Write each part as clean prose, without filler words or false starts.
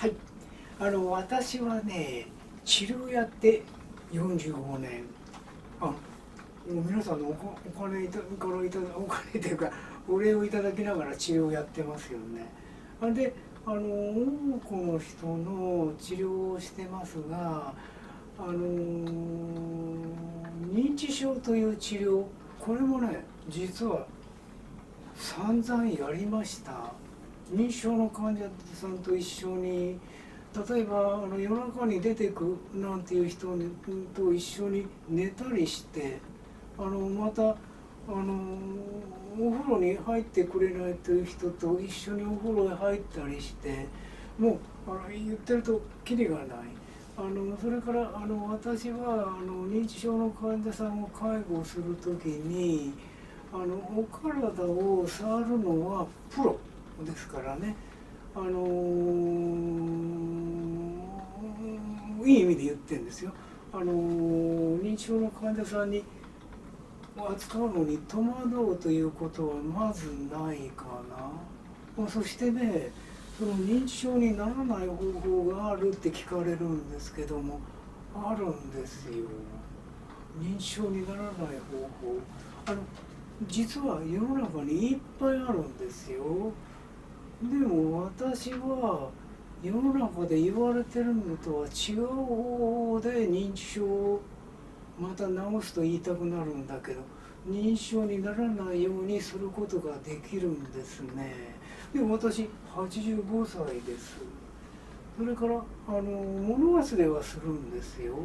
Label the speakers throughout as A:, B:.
A: はい、私はね、治療やって45年。もう皆さんのお金からお金というか、お礼をいただきながら治療をやってますよね。で、多くの人の治療をしてますが、認知症という治療、これもね、実は散々やりました。認知症の患者さんと一緒に、例えば夜中に出てくなんていう人と一緒に寝たりして、またお風呂に入ってくれないという人と一緒にお風呂へ入ったりして、もう言ってるとキリがない。それから私は認知症の患者さんを介護する時に、お体を触るのはプロですからね。いい意味で言ってるんですよ。認知症の患者さんに扱うのに戸惑うということはまずないかな。そしてね、その認知症にならない方法があるって聞かれるんですけども、あるんですよ。認知症にならない方法、実は世の中にいっぱいあるんですよ。でも私は世の中で言われてるのとは違う方法で認知症をまた治すと言いたくなるんだけど、認知症にならないようにすることができるんですね。でも私85歳です。それから物忘れはするんですよ。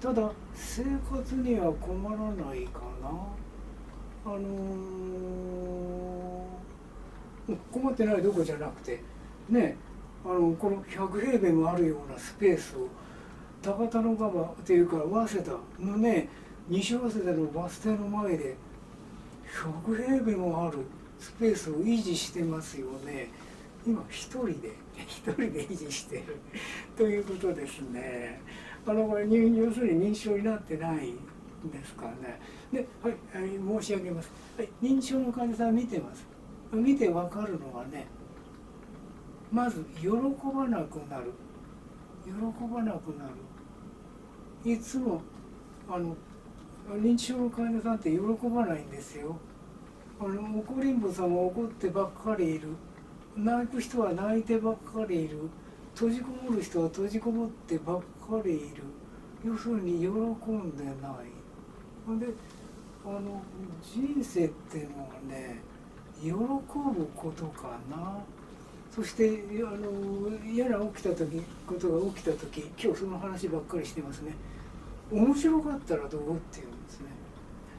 A: ただ生活には困らないかな。困ってないどころじゃなくてね、この100平米もあるようなスペースを高田馬場というか早稲田のね、西早稲田のバス停の前で100平米もあるスペースを維持してますよね。今一人で維持しているということですね。これ要するに認知症になってないんですかね。で、はい、申し上げます。はい、認知症の患者さん見てます。見てわかるのはね、まず喜ばなくなる。いつも認知症の患者さんって喜ばないんですよ。怒りんぼさんは怒ってばっかりいる。泣く人は泣いてばっかりいる。閉じこもる人は閉じこもってばっかりいる。要するに喜んでない。で、人生っていうのはね、喜ぶことかな。そして嫌なことが起きた時、今日その話ばっかりしてますね。面白かったらどうっていうんですね。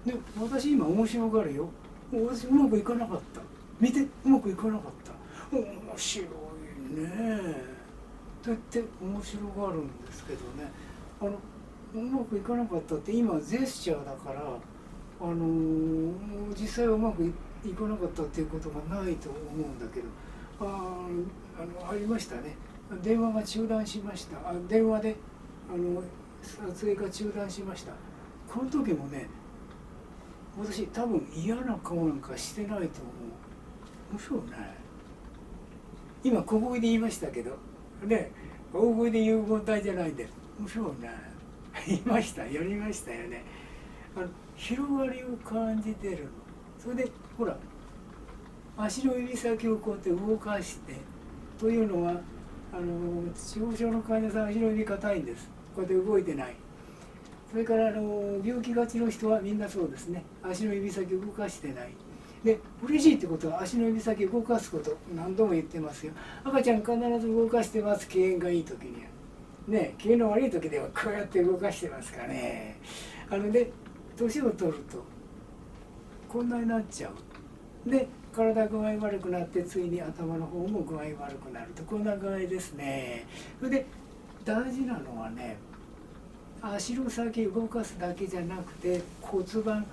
A: で、私今面白がるよ。私うまくいかなかった。見て、うまくいかなかった。面白いね。と言って面白がるんですけどね。うまくいかなかったって今ジェスチャーだから、実際はうまくいかなかったっていうことがないと思うんだけど、ありましたね。電話が中断しました。電話で撮影が中断しました。この時もね、私多分嫌な顔なんかしてないと思う。面白いね。今小声で言いましたけどね、大声で言う問題じゃないんで面白いね。やりましたよね。広がりを感じてるの。それでほら、足の指先をこうやって動かして、というのは痴呆症の患者さんは足の指硬いんです。こうやって動いてない。それから病気がちの人はみんなそうですね。足の指先を動かしてない。で、嬉しいってことは足の指先を動かすこと、何度も言ってますよ。赤ちゃん必ず動かしてます。機嫌がいい時にはね。機嫌の悪い時ではこうやって動かしてますからね。で、年を取るとこんなになっちゃう。で、体具合悪くなって、ついに頭の方も具合悪くなると、こんな具合ですね。それで大事なのはね、足の先動かすだけじゃなくて骨盤、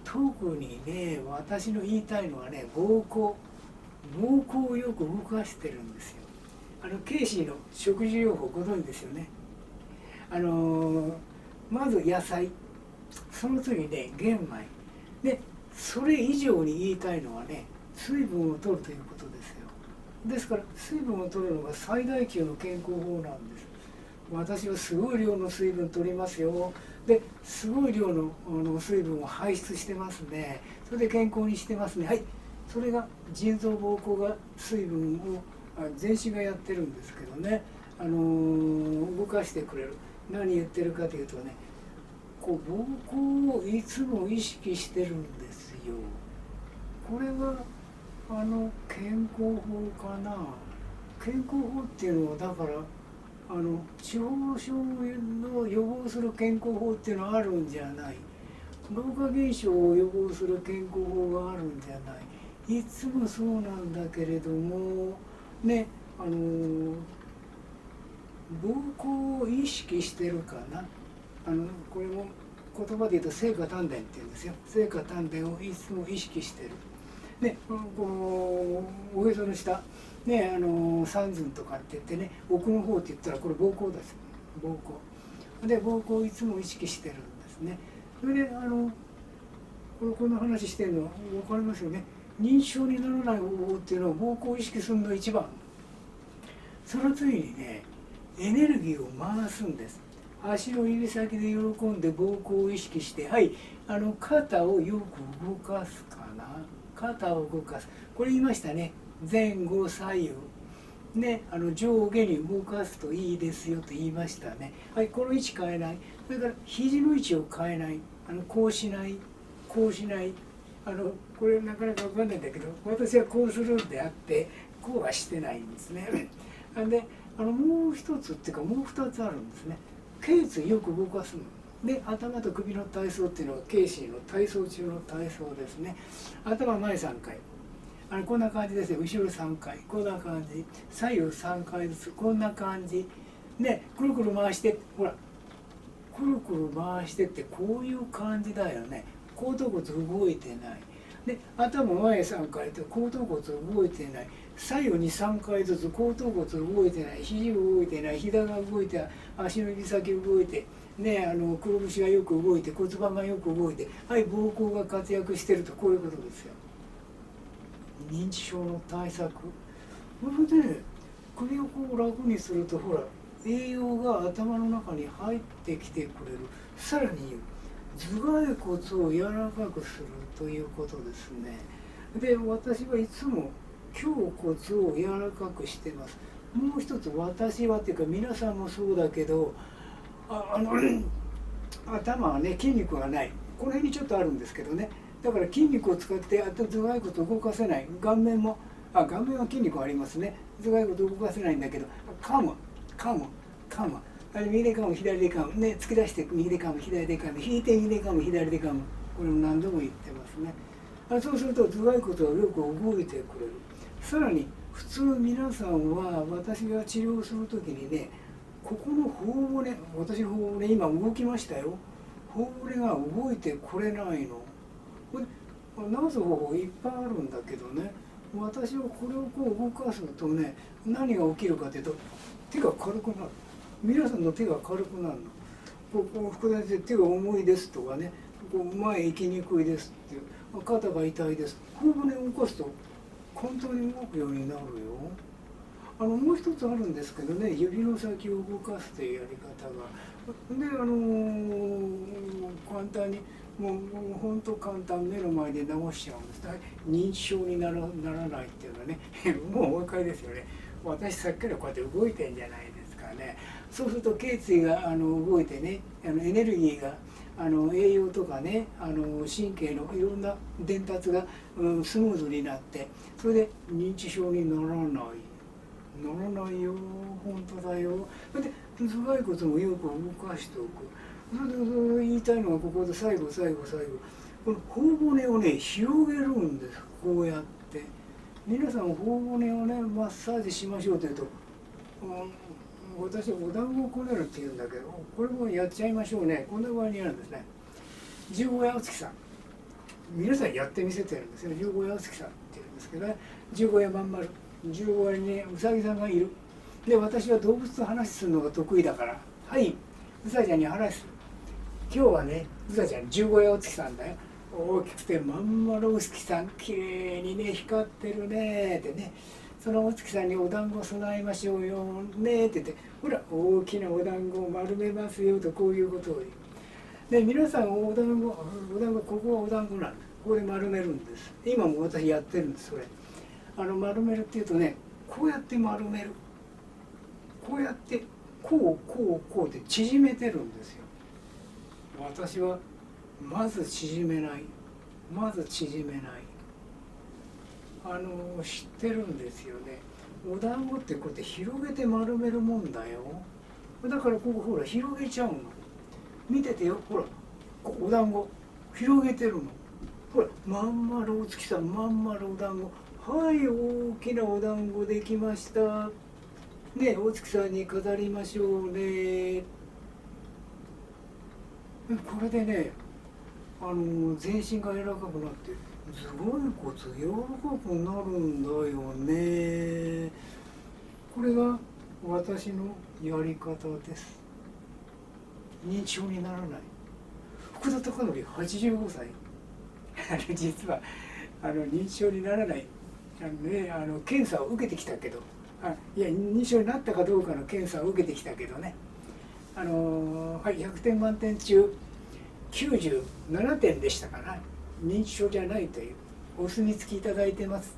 A: 特にね、私の言いたいのはね、膀胱をよく動かしてるんですよ。ケイシーの食事療法ご存知ですよね。まず野菜、その次ね玄米で、それ以上に言いたいのはね、水分を取るということですよ。ですから水分を取るのが最大級の健康法なんです。私はすごい量の水分取りますよ。ですごい量の水分を排出してますね。それで健康にしてますね。はい、それが腎臓膀胱が水分を全身がやってるんですけどね、動かしてくれる。何言ってるかというとね、こう膀胱をいつも意識してるんですよ。これが健康法かな。健康法っていうのはだから地方症の予防する健康法っていうのはあるんじゃない。老化現象を予防する健康法があるんじゃない。いつもそうなんだけれどもね、膀胱を意識してるかな。これも言葉で言うと生花丹田って言うんですよ。生花丹田をいつも意識してる。ね、このおへその下、ね、三寸とかって言ってね、奥の方って言ったらこれ膀胱です。膀胱で膀胱をいつも意識してるんですね。それでこの話してるの分かりますよね。認知症にならない方法っていうのは膀胱を意識するのが一番。その次にね、エネルギーを回すんです。足の指先で喜んで膀胱を意識して、はい、肩をよく動かすかな。肩を動かす。これ言いましたね。前後左右ね、上下に動かすといいですよと言いましたね。はい、この位置変えない。それから肘の位置を変えない。こうしない、こうしない。これなかなか分かんないんだけど、私はこうするんであってこうはしてないんですね。でもう一つっていうかもう二つあるんですね。頸椎よく動かすので、頭と首の体操っていうのは頸椎の体操中の体操ですね。頭前3回、こんな感じですよ。後ろ3回こんな感じ、左右3回ずつこんな感じね、くるくる回して、ほらくるくる回してってこういう感じだよね。後頭骨動いてないで、頭前3回って後頭骨動いてない。左右に3回ずつ後頭骨動いてない。肘動いてない。膝が動いて、足の指先動いてね、くるぶしがよく動いて、骨盤がよく動いて、はい、膀胱が活躍してると、こういうことですよ。認知症の対策。それで首をこう楽にすると、ほら栄養が頭の中に入ってきてくれる。さらに言う、頭蓋骨を柔らかくするということですね。で、私はいつも胸骨を柔らかくしてます。もう一つ、私はっていうか皆さんもそうだけど、頭はね、筋肉がない。この辺にちょっとあるんですけどね。だから筋肉を使って頭蓋骨を動かせない。顔面も顔面は筋肉ありますね。頭蓋骨を動かせないんだけど、噛む右で噛む左で噛むね、突き出して右で噛む左で噛む、引いて右で噛む左で噛む。これも何度も言ってますね。そうすると頭蓋骨はよく動いてくれる。さらに普通皆さんは、私が治療するときにね、ここの頬骨、私頬骨今動きましたよ。頬骨が動いてこれないの。これ治す方法いっぱいあるんだけどね、私はこれをこう動かすとね、何が起きるかというと、手が軽くなる。皆さんの手が軽くなるの。こう福田先生、手が重いですとかね、こう前行きにくいですっていう、肩が痛いです。頬骨を動かすと簡単に動くようになるよ。もう一つあるんですけどね、指の先を動かすというやり方が。で、簡単に、もう本当簡単、目の前で直しちゃうんです。認知症にならないっていうのはね、もうお分かりですよね。私さっきからこうやって動いてんじゃないですかね。そうすると頸椎が動いてね、エネルギーが栄養とかね、神経のいろんな伝達が、スムーズになって、それで認知症にならない。ならないよ、本当だよ。それで頭蓋骨もよく動かしておく。それで言いたいのはここで最後、この頬骨をね、広げるんです。こうやって皆さん頬骨をね、マッサージしましょうというと、私はお団子をこねるって言うんだけど、これもやっちゃいましょうね。こんな場合にあるんですね。十五夜お月さん、皆さんやってみせてるんですよ。十五夜お月さんって言うんですけどね、十五夜まん丸、十五夜にね、うさぎさんがいる。で、私は動物と話するのが得意だから、はい、うさちゃんに話す。今日はね、うさちゃん十五夜お月さんだよ。大きくてまん丸お月さん、きれいにね、光ってるねってね、そのお月さんにお団子を備えましょうよねって言って、ほら大きなお団子を丸めますよと、こういうことを言う。で皆さんお団子、ここはお団子なんです。ここで丸めるんです。今も私やってるんです。それ丸めるっていうとね、こうやって丸める、こうやってこうって縮めてるんですよ。私はまず縮めない、知ってるんですよね。お団子ってこうやって広げて丸めるもんだよ。だからここほら広げちゃうの。見ててよ、ほらお団子広げてるの。ほらまん丸お月さん、まん丸お団子、はい、大きなお団子できましたね、お月さんに飾りましょうね。これでね、全身が柔らかくなってすごいこと柔らかくなるんだよね。これが私のやり方です。認知症にならない。福田貴則85歳実は認知症にならない検査を受けてきたけど、いや認知症になったかどうかの検査を受けてきたけどね、はい、100点満点中97点でしたかな。認知症じゃないというお墨付きいただいてます。